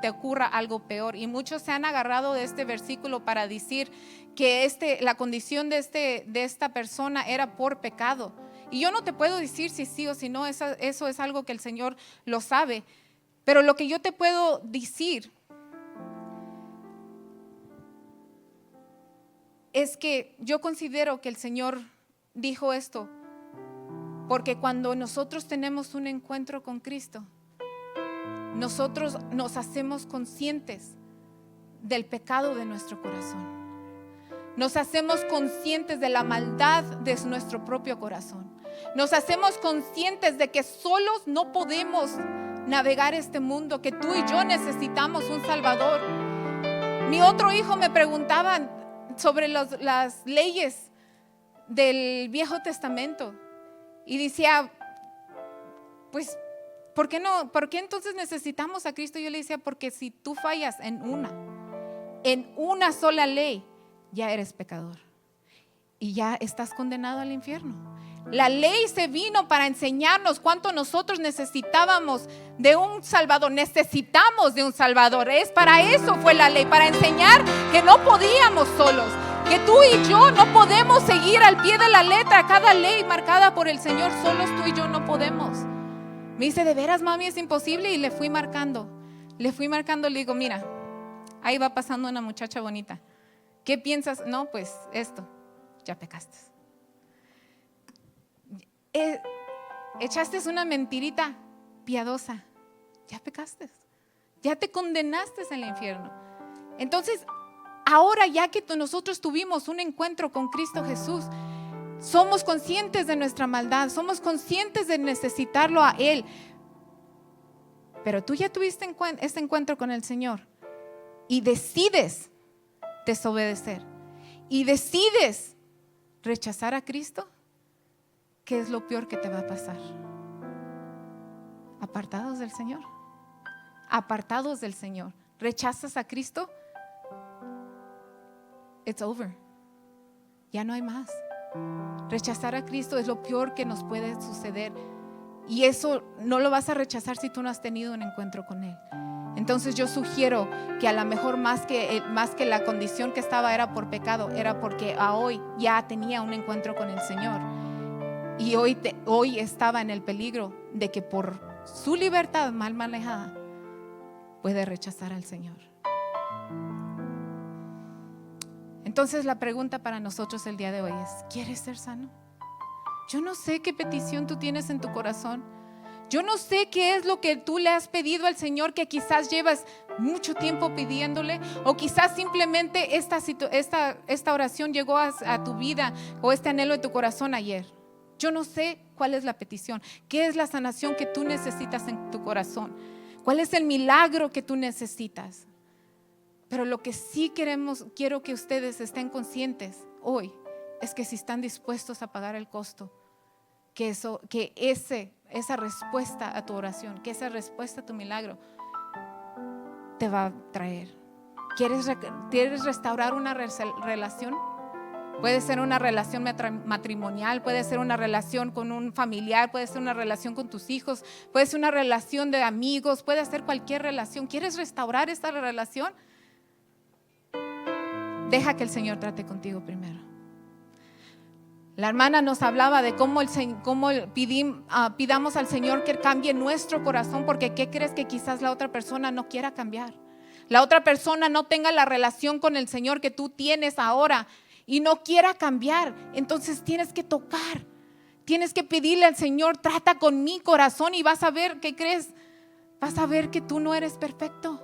te ocurra algo peor. Y muchos se han agarrado de este versículo para decir que la condición de esta persona era por pecado. Y yo no te puedo decir si sí o si no, eso es algo que el Señor lo sabe. Pero lo que yo te puedo decir es que yo considero que el Señor dijo esto porque cuando nosotros tenemos un encuentro con Cristo, nosotros nos hacemos conscientes del pecado de nuestro corazón. Nos hacemos conscientes de la maldad de nuestro propio corazón. Nos hacemos conscientes de que solos no podemos navegar este mundo, que tú y yo necesitamos un Salvador. Mi otro hijo me preguntaba sobre las leyes del Viejo Testamento y decía, pues, ¿por qué entonces necesitamos a Cristo? Yo le decía, porque si tú fallas en una sola ley, ya eres pecador y ya estás condenado al infierno. La ley se vino para enseñarnos cuánto nosotros necesitábamos de un Salvador. Necesitamos de un Salvador. Para eso fue la ley, para enseñar que no podíamos solos, que tú y yo no podemos seguir al pie de la letra cada ley marcada por el Señor. Solos tú y yo no podemos. Me dice, ¿de veras, mami, es imposible? Y le fui marcando, le digo, mira, ahí va pasando una muchacha bonita. ¿Qué piensas? No, pues esto, ya pecaste. Echaste una mentirita piadosa, ya pecaste, ya te condenaste en el infierno. Entonces, ahora ya que nosotros tuvimos un encuentro con Cristo Jesús, somos conscientes de nuestra maldad, somos conscientes de necesitarlo a Él. Pero tú ya tuviste este encuentro con el Señor. y decides desobedecer y decides rechazar a Cristo, ¿qué es lo peor que te va a pasar? Apartados del Señor. Apartados del Señor. Rechazas a Cristo, it's over. Ya no hay más. Rechazar a Cristo es lo peor que nos puede suceder. Y eso no lo vas a rechazar si tú no has tenido un encuentro con Él. Entonces yo sugiero que a lo mejor más que la condición que estaba era por pecado, era porque hoy ya tenía un encuentro con el Señor. Y hoy estaba en el peligro de que por su libertad mal manejada puede rechazar al Señor. Entonces la pregunta para nosotros el día de hoy es: ¿quieres ser sano? Yo no sé qué petición tú tienes en tu corazón. Yo no sé qué es lo que tú le has pedido al Señor, que quizás llevas mucho tiempo pidiéndole, o quizás simplemente esta oración llegó a tu vida, o este anhelo de tu corazón ayer. Yo no sé cuál es la petición, qué es la sanación que tú necesitas en tu corazón, cuál es el milagro que tú necesitas. Pero lo que sí quiero que ustedes estén conscientes hoy es que si están dispuestos a pagar el costo, que esa respuesta a tu oración, que esa respuesta a tu milagro te va a traer. ¿Quieres restaurar una relación? Puede ser una relación matrimonial, puede ser una relación con un familiar, puede ser una relación con tus hijos, puede ser una relación de amigos, puede ser cualquier relación. ¿Quieres restaurar esta relación? Deja que el Señor trate contigo primero. La hermana nos hablaba de cómo pidamos al Señor que cambie nuestro corazón, porque ¿qué crees? Que quizás la otra persona no quiera cambiar. La otra persona no tenga la relación con el Señor que tú tienes ahora y no quiera cambiar. Entonces tienes que tocar, tienes que pedirle al Señor: trata con mi corazón, y vas a ver, ¿qué crees? Vas a ver que tú no eres perfecto,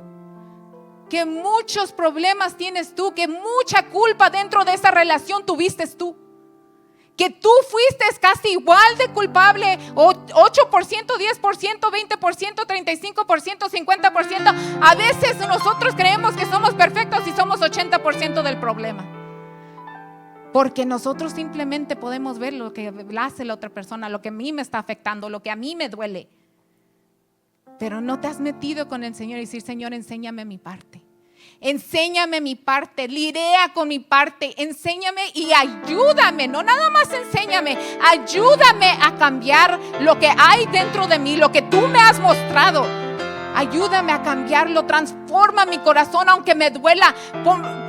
que muchos problemas tienes tú, que mucha culpa dentro de esa relación tuviste tú, que tú fuiste casi igual de culpable, 8%, 10%, 20%, 35%, 50%. A veces nosotros creemos que somos perfectos y somos 80% del problema, porque nosotros simplemente podemos ver lo que hace la otra persona, lo que a mí me está afectando, lo que a mí me duele. Pero no te has metido con el Señor y decir: Señor, enséñame mi parte. Enséñame mi parte, lidia con mi parte, enséñame y ayúdame, no nada más enséñame, ayúdame a cambiar lo que hay dentro de mí, lo que tú me has mostrado. Ayúdame a cambiarlo, transforma mi corazón aunque me duela.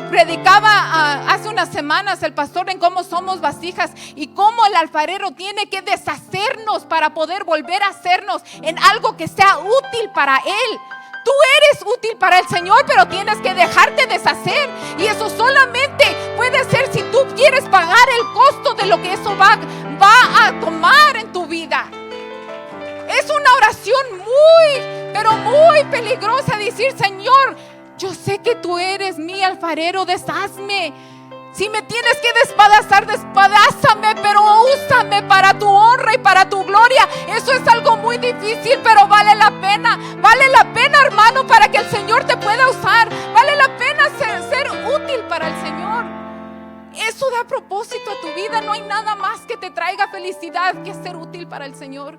Predicaba hace unas semanas el pastor en cómo somos vasijas y cómo el alfarero tiene que deshacernos para poder volver a hacernos en algo que sea útil para Él. Tú eres útil para el Señor, pero tienes que dejarte deshacer, y eso solamente puede ser si tú quieres pagar el costo de lo que eso va a tomar en tu vida. Es una oración pero muy peligrosa, decir: Señor, yo sé que tú eres mi alfarero, deshazme. Si me tienes que despedazar, despedázame, pero úsame para tu honra y para tu gloria. Eso es algo muy difícil, pero vale la pena. Vale la pena, hermano, para que el Señor te pueda usar. Vale la pena ser útil para el Señor. Eso da propósito a tu vida. No hay nada más que te traiga felicidad que ser útil para el Señor.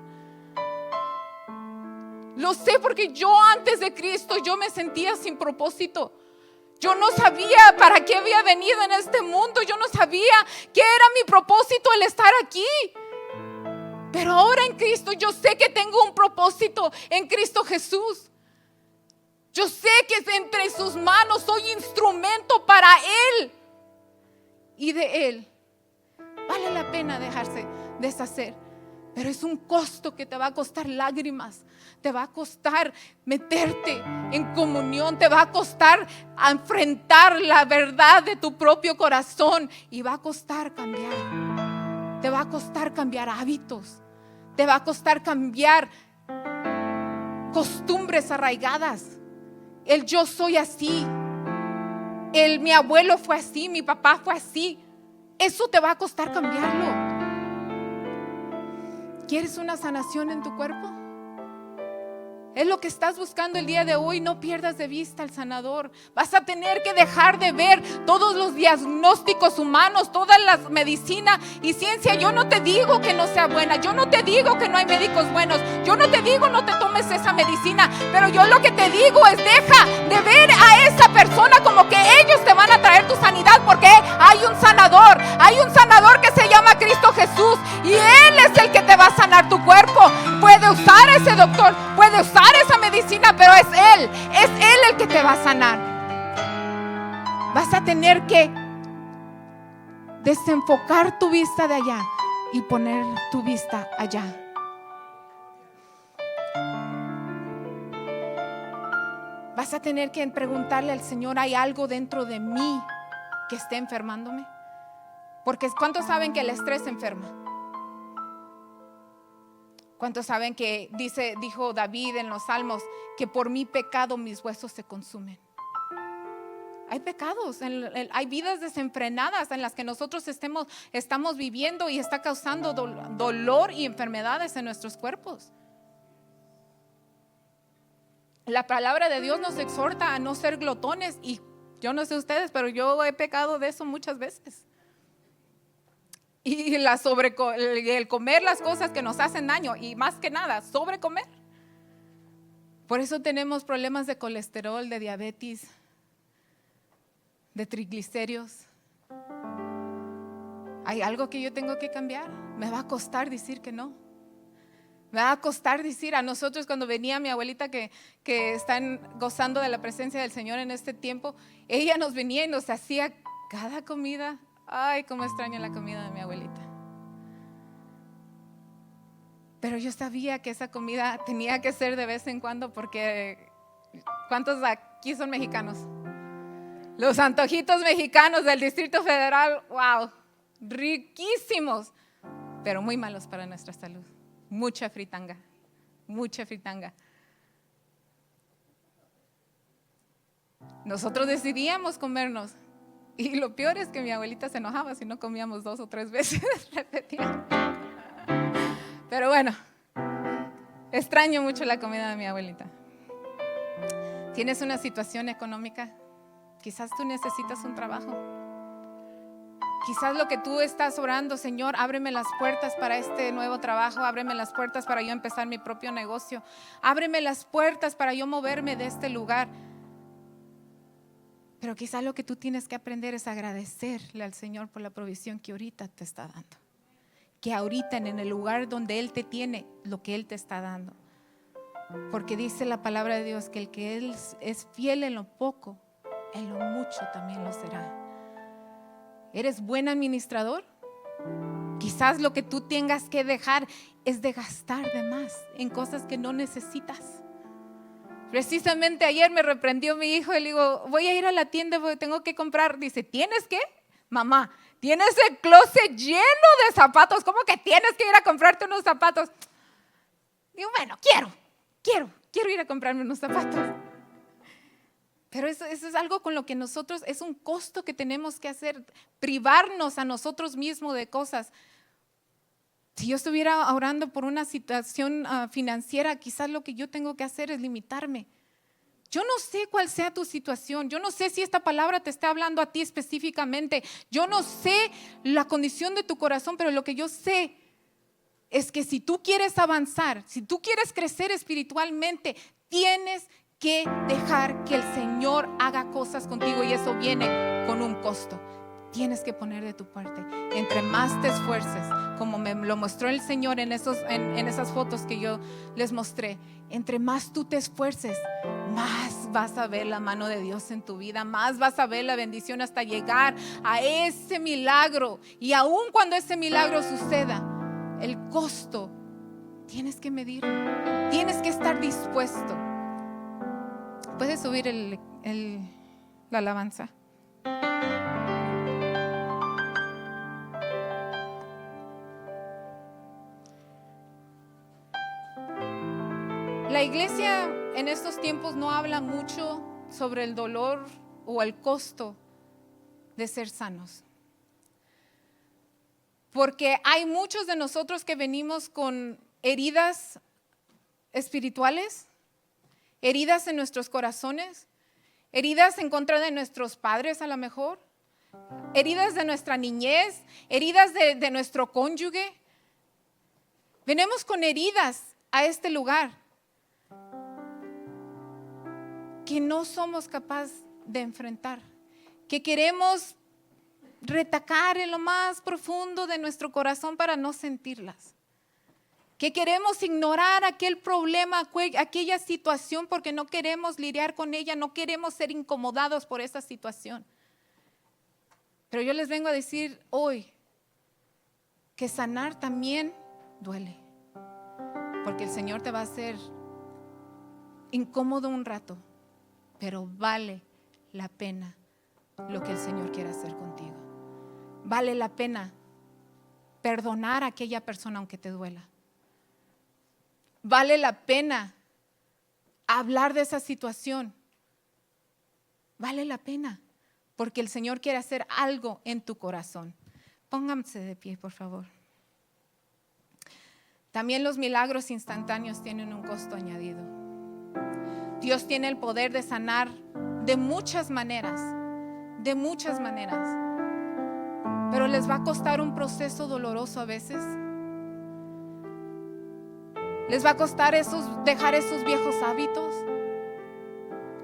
Lo sé, porque yo antes de Cristo yo me sentía sin propósito. Yo no sabía para qué había venido en este mundo. Yo no sabía qué era mi propósito el estar aquí. Pero ahora en Cristo yo sé que tengo un propósito en Cristo Jesús. Yo sé que entre sus manos soy instrumento para Él. Y de Él vale la pena dejarse deshacer. Pero es un costo que te va a costar lágrimas, te va a costar meterte en comunión, te va a costar enfrentar la verdad de tu propio corazón, y va a costar cambiar. Te va a costar cambiar hábitos, te va a costar cambiar costumbres arraigadas. El yo soy así, mi abuelo fue así, mi papá fue así. Eso te va a costar cambiarlo. ¿Quieres una sanación en tu cuerpo? Es lo que estás buscando el día de hoy. No pierdas de vista al sanador. Vas a tener que dejar de ver todos los diagnósticos humanos, toda la medicina y ciencia. Yo no te digo que no sea buena. Yo no te digo que no hay médicos buenos. Yo no te digo no te tomes esa medicina. Pero yo lo que te digo es deja de ver a esa persona como que ellos te van a traer tu sanidad, porque hay un sanador. Hay un sanador que se llama Cristo Jesús y Él es el que te va a sanar tu cuerpo. Puede usar ese doctor, puede usar esa medicina, pero es Él el que te va a sanar. Vas a tener que desenfocar tu vista de allá y poner tu vista allá. Vas a tener que preguntarle al Señor, ¿hay algo dentro de mí que esté enfermándome? Porque ¿cuántos saben que el estrés enferma? ¿Cuántos saben que dijo David en los Salmos que por mi pecado mis huesos se consumen? Hay pecados, hay vidas desenfrenadas en las que nosotros estamos viviendo y está causando dolor y enfermedades en nuestros cuerpos. La palabra de Dios nos exhorta a no ser glotones y yo no sé ustedes, pero yo he pecado de eso muchas veces. Y el comer las cosas que nos hacen daño y más que nada, sobrecomer. Por eso tenemos problemas de colesterol, de diabetes, de triglicéridos. ¿Hay algo que yo tengo que cambiar? Me va a costar decir que no. Me va a costar decir a nosotros cuando venía mi abuelita que están gozando de la presencia del Señor en este tiempo, ella nos venía y nos hacía cada comida. Ay, cómo extraño la comida de mi abuelita. Pero yo sabía que esa comida tenía que ser de vez en cuando porque ¿cuántos aquí son mexicanos? Los antojitos mexicanos del Distrito Federal, wow, riquísimos, pero muy malos para nuestra salud. Mucha fritanga. Nosotros decidíamos comernos. Y lo peor es que mi abuelita se enojaba si no comíamos 2 o 3 veces. Repetía. Pero bueno, extraño mucho la comida de mi abuelita. ¿Tienes una situación económica? Quizás tú necesitas un trabajo. Quizás lo que tú estás orando, Señor, ábreme las puertas para este nuevo trabajo, ábreme las puertas para yo empezar mi propio negocio, ábreme las puertas para yo moverme de este lugar. Pero quizás lo que tú tienes que aprender es agradecerle al Señor por la provisión que ahorita te está dando. Que ahorita en el lugar donde Él te tiene, lo que Él te está dando. Porque dice la palabra de Dios que el que Él es fiel en lo poco, en lo mucho también lo será. ¿Eres buen administrador? Quizás lo que tú tengas que dejar es de gastar de más en cosas que no necesitas. Precisamente ayer me reprendió mi hijo y le digo, voy a ir a la tienda porque tengo que comprar. Dice, ¿tienes qué? Mamá, tienes el closet lleno de zapatos. ¿Cómo que tienes que ir a comprarte unos zapatos? Digo, bueno, quiero ir a comprarme unos zapatos. Pero eso es algo con lo que nosotros, es un costo que tenemos que hacer, privarnos a nosotros mismos de cosas. Si yo estuviera orando por una situación financiera, quizás lo que yo tengo que hacer es limitarme. Yo no sé cuál sea tu situación, yo no sé si esta palabra te está hablando a ti específicamente, yo no sé la condición de tu corazón, pero lo que yo sé es que si tú quieres avanzar, si tú quieres crecer espiritualmente, tienes que dejar que el Señor haga cosas contigo y eso viene con un costo. Tienes que poner de tu parte. Entre más te esfuerces, como me lo mostró el Señor en esas fotos que yo les mostré, entre más tú te esfuerces, más vas a ver la mano de Dios en tu vida, más vas a ver la bendición hasta llegar a ese milagro. Y aun cuando ese milagro suceda, el costo tienes que medir, tienes que estar dispuesto. Puedes subir la alabanza. La iglesia en estos tiempos no habla mucho sobre el dolor o el costo de ser sanos. Porque hay muchos de nosotros que venimos con heridas espirituales heridas en nuestros corazones, heridas en contra de nuestros padres a lo mejor, heridas de nuestra niñez, heridas de nuestro cónyuge. Venimos con heridas a este lugar que no somos capaces de enfrentar, que queremos retacar en lo más profundo de nuestro corazón para no sentirlas, que queremos ignorar aquel problema, aquella situación porque no queremos lidiar con ella, no queremos ser incomodados por esa situación. Pero yo les vengo a decir hoy que sanar también duele, porque el Señor te va a hacer incómodo un rato, pero vale la pena lo que el Señor quiere hacer contigo. Vale la pena perdonar a aquella persona aunque te duela. Vale la pena hablar de esa situación. Vale la pena, porque el Señor quiere hacer algo en tu corazón. Pónganse de pie, por favor. También los milagros instantáneos tienen un costo añadido. Dios tiene el poder de sanar de muchas maneras, pero les va a costar un proceso doloroso a veces. Les va a costar dejar esos viejos hábitos,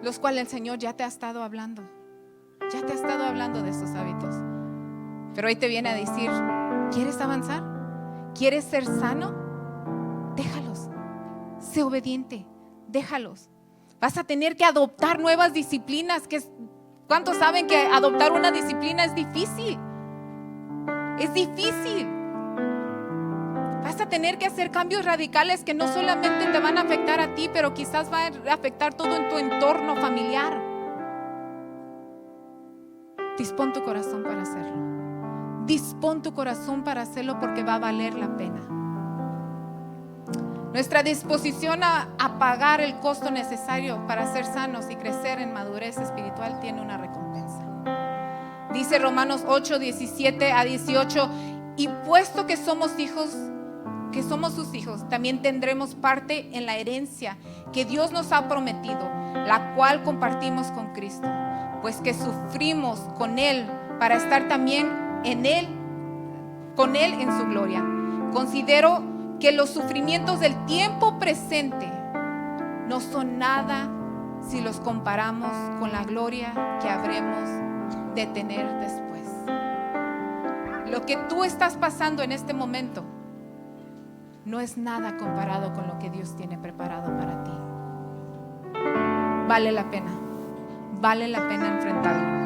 los cuales el Señor ya te ha estado hablando. Ya te ha estado hablando de esos hábitos. Pero hoy te viene a decir, ¿quieres avanzar? ¿Quieres ser sano? Déjalos. Sé obediente. Déjalos. Vas a tener que adoptar nuevas disciplinas. ¿Cuántos saben que adoptar una disciplina es difícil? Es difícil. Vas a tener que hacer cambios radicales que no solamente te van a afectar a ti, pero quizás va a afectar todo en tu entorno familiar. Dispón tu corazón para hacerlo. Dispón tu corazón para hacerlo porque va a valer la pena. Nuestra disposición a pagar el costo necesario para ser sanos y crecer en madurez espiritual tiene una recompensa. Dice Romanos 8, 17 a 18, y puesto que somos sus hijos, también tendremos parte en la herencia que Dios nos ha prometido, la cual compartimos con Cristo, pues que sufrimos con Él para estar también con Él en su gloria. Considero que los sufrimientos del tiempo presente no son nada si los comparamos con la gloria que habremos de tener después. Lo que tú estás pasando en este momento no es nada comparado con lo que Dios tiene preparado para ti. Vale la pena enfrentarlo.